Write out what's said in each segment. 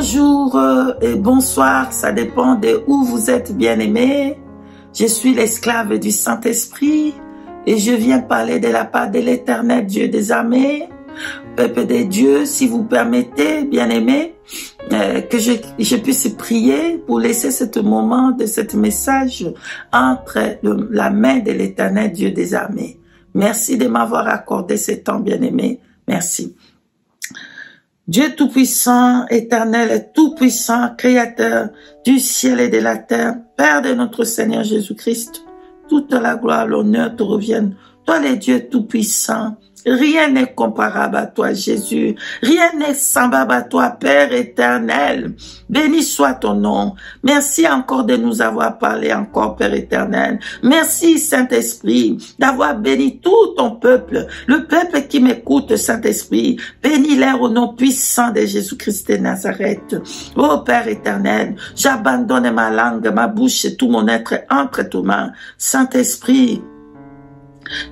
Bonjour et bonsoir, ça dépend de où vous êtes bien-aimés. Je suis l'esclave du Saint-Esprit et je viens parler de la part de l'Éternel Dieu des armées. Peuple de Dieu, si vous permettez, bien-aimés, que je puisse prier pour laisser ce moment de ce message entre la main de l'Éternel Dieu des armées. Merci de m'avoir accordé ce temps, bien-aimé. Merci. Dieu Tout-Puissant, Éternel, Tout-Puissant, Créateur du ciel et de la terre, Père de notre Seigneur Jésus-Christ, toute la gloire, l'honneur te reviennent. Toi, les dieux Tout-Puissant, rien n'est comparable à toi, Jésus. Rien n'est semblable à toi, Père éternel. Béni soit ton nom. Merci encore de nous avoir parlé encore, Père éternel. Merci, Saint-Esprit, d'avoir béni tout ton peuple. Le peuple qui m'écoute, Saint-Esprit. Bénis-les au nom puissant de Jésus-Christ de Nazareth. Oh, Père éternel, j'abandonne ma langue, ma bouche et tout mon être entre tes mains. Saint-Esprit,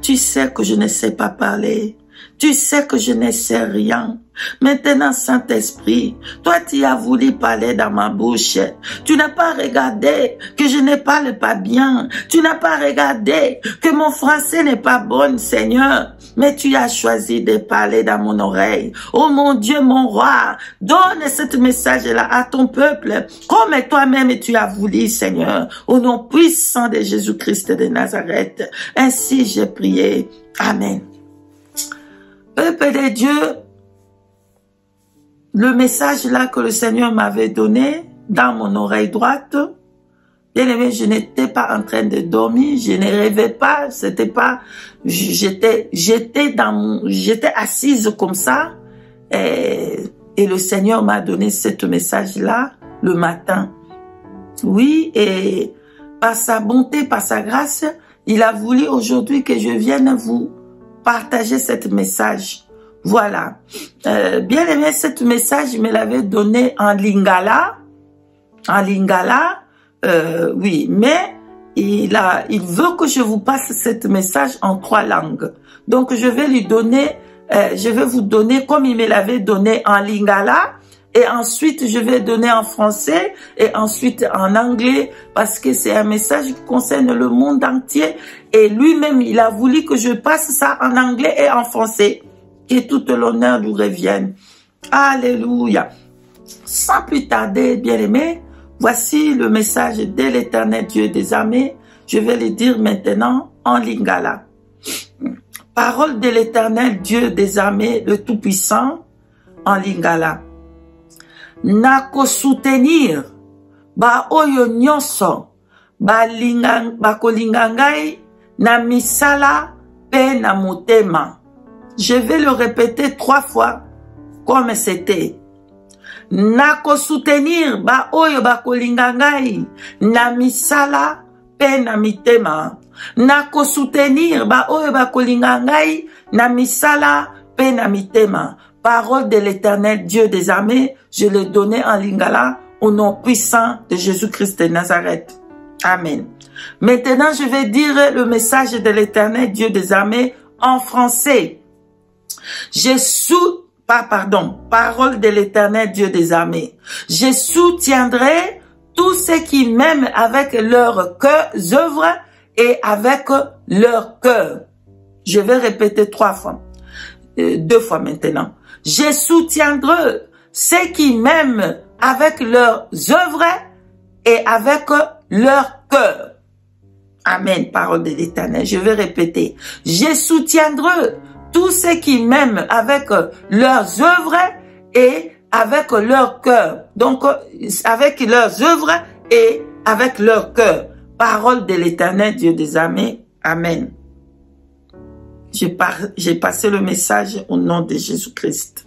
tu sais que je ne sais pas parler. Tu sais que je ne sais rien. Maintenant, Saint-Esprit, toi, tu as voulu parler dans ma bouche. Tu n'as pas regardé que je ne parle pas bien. Tu n'as pas regardé que mon français n'est pas bon, Seigneur. Mais tu as choisi de parler dans mon oreille. Oh mon Dieu, mon roi, donne ce message-là à ton peuple, comme toi-même tu as voulu, Seigneur, au nom puissant de Jésus-Christ de Nazareth. Ainsi j'ai prié. Amen. Peuple de Dieu, le message là que le Seigneur m'avait donné dans mon oreille droite, bien aimé, je n'étais pas en train de dormir, je ne rêvais pas, c'était pas, j'étais assise comme ça, et le Seigneur m'a donné ce message là le matin. Oui, et par sa bonté, par sa grâce, il a voulu aujourd'hui que je vienne vous partager ce message. Voilà. Bien aimé, ce message, il me l'avait donné en lingala. En lingala, oui, mais il veut que je vous passe ce message en 3 langues. Donc, je vais lui donner, je vais vous donner comme il me l'avait donné en lingala. Et ensuite, je vais donner en français et ensuite en anglais parce que c'est un message qui concerne le monde entier. Et lui-même, il a voulu que je passe ça en anglais et en français. Que toute l'honneur lui revienne. Alléluia. Sans plus tarder, bien-aimés, voici le message de l'Éternel Dieu des armées. Je vais le dire maintenant en lingala. Parole de l'Éternel Dieu des armées, le Tout-Puissant, en lingala. Nako soutenir ba oyo nyonso ba kolingangai na misala pe na motema. Je vais le répéter 3 fois comme c'était. Nako soutenir ba oyo ba kolingangai na misala pe na mitema. Nako soutenir ba oyo ba kolingangai na misala pe na mitema. Parole de l'Éternel Dieu des armées, je l'ai donné en lingala au nom puissant de Jésus-Christ de Nazareth. Amen. Maintenant, je vais dire le message de l'Éternel Dieu des armées en français. Parole de l'Éternel Dieu des armées. Je soutiendrai tous ceux qui m'aiment avec leurs œuvres et avec leur cœur. Je vais répéter 3 fois. 2 fois maintenant. Je soutiendrai ceux qui m'aiment avec leurs œuvres et avec leur cœur. Amen, parole de l'Éternel. Je vais répéter. Je soutiendrai tous ceux qui m'aiment avec leurs œuvres et avec leur cœur. Donc, avec leurs œuvres et avec leur cœur. Parole de l'Éternel, Dieu des armées. Amen. J'ai passé le message au nom de Jésus-Christ.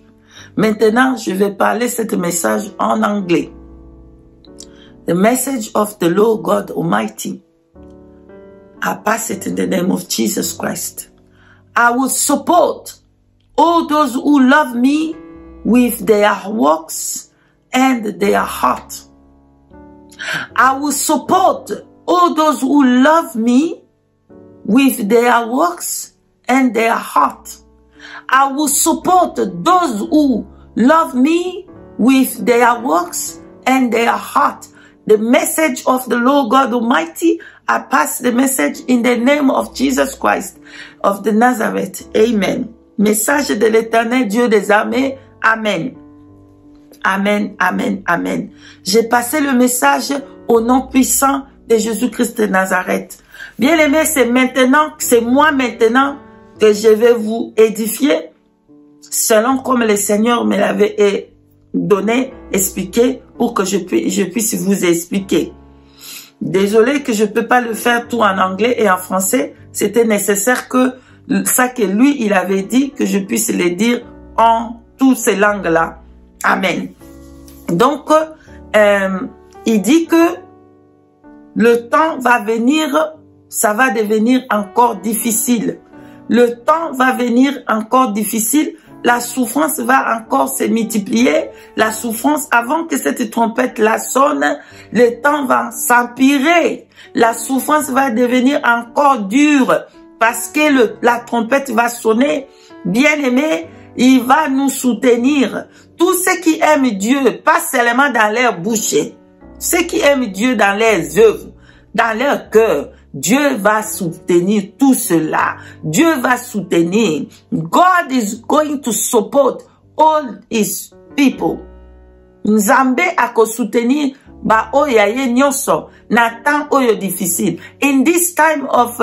Maintenant, je vais parler ce message en anglais. The message of the Lord God Almighty. I pass it in the name of Jesus Christ. I will support all those who love me with their works and their heart. I will support all those who love me with their works and their heart. I will support those who love me with their works and their heart. The message of the Lord God Almighty, I pass the message in the name of Jesus Christ of the Nazareth. Amen. Message de l'Éternel Dieu des armées. Amen. Amen, amen, amen. J'ai passé le message au nom puissant de Jésus-Christ de Nazareth. Bien aimé, c'est moi maintenant que je vais vous édifier selon comme le Seigneur me l'avait donné, expliqué, pour que je puisse vous expliquer. Désolé que je peux pas le faire tout en anglais et en français. C'était nécessaire que ça que lui, il avait dit, que je puisse le dire en toutes ces langues-là. Amen. Donc, il dit que le temps va venir, ça va devenir encore difficile. Le temps va venir encore difficile. La souffrance va encore se multiplier. La souffrance, avant que cette trompette-là sonne, le temps va s'empirer. La souffrance va devenir encore dure parce que la trompette va sonner. Bien aimé, il va nous soutenir. Tous ceux qui aiment Dieu, pas seulement dans leur bouche, ceux qui aiment Dieu dans leurs œuvres, dans leur cœur, Dieu va soutenir tout cela. Dieu va soutenir. God is going to support all his people. Nzambe ako soutenir ba oyaye nyonso na temps oyo difficile. In this time of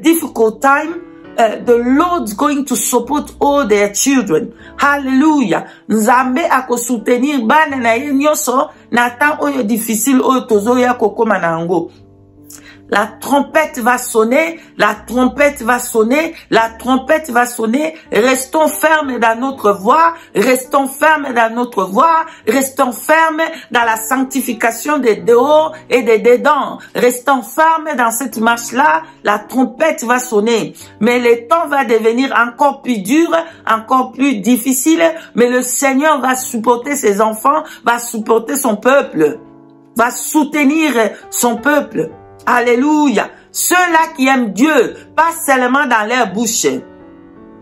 difficult time, the Lord's going to support all their children. Hallelujah. Nzambe ako soutenir bana na ye nyonso na temps oyo difficile oyo tozoya kokoma na yango. La trompette va sonner, la trompette va sonner, la trompette va sonner. Restons fermes dans notre voie, restons fermes dans notre voie, restons fermes dans la sanctification des dehors et des dedans. Restons fermes dans cette marche-là, la trompette va sonner. Mais le temps va devenir encore plus dur, encore plus difficile, mais le Seigneur va supporter ses enfants, va supporter son peuple, va soutenir son peuple. Alléluia. Ceux-là qui aiment Dieu, pas seulement dans leur bouche.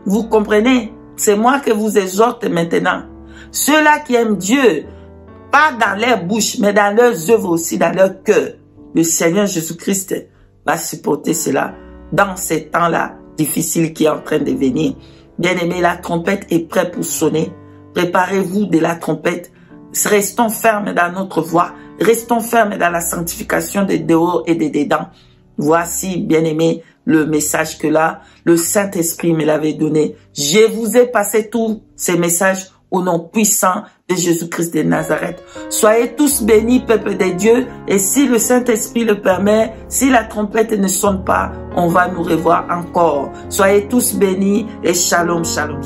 Vous comprenez? C'est moi que vous exhorte maintenant. Ceux-là qui aiment Dieu, pas dans leur bouche, mais dans leurs œuvres aussi, dans leur cœur. Le Seigneur Jésus-Christ va supporter cela dans ces temps-là difficiles qui est en train de venir. Bien-aimés, la trompette est prête pour sonner. Préparez-vous de la trompette. Restons fermes dans notre voie. Restons fermes dans la sanctification des dehors et des dedans. Voici, bien-aimés, le message que là, le Saint-Esprit me l'avait donné. Je vous ai passé tous ces messages au nom puissant de Jésus-Christ de Nazareth. Soyez tous bénis, peuple de Dieu. Et si le Saint-Esprit le permet, si la trompette ne sonne pas, on va nous revoir encore. Soyez tous bénis et shalom, shalom.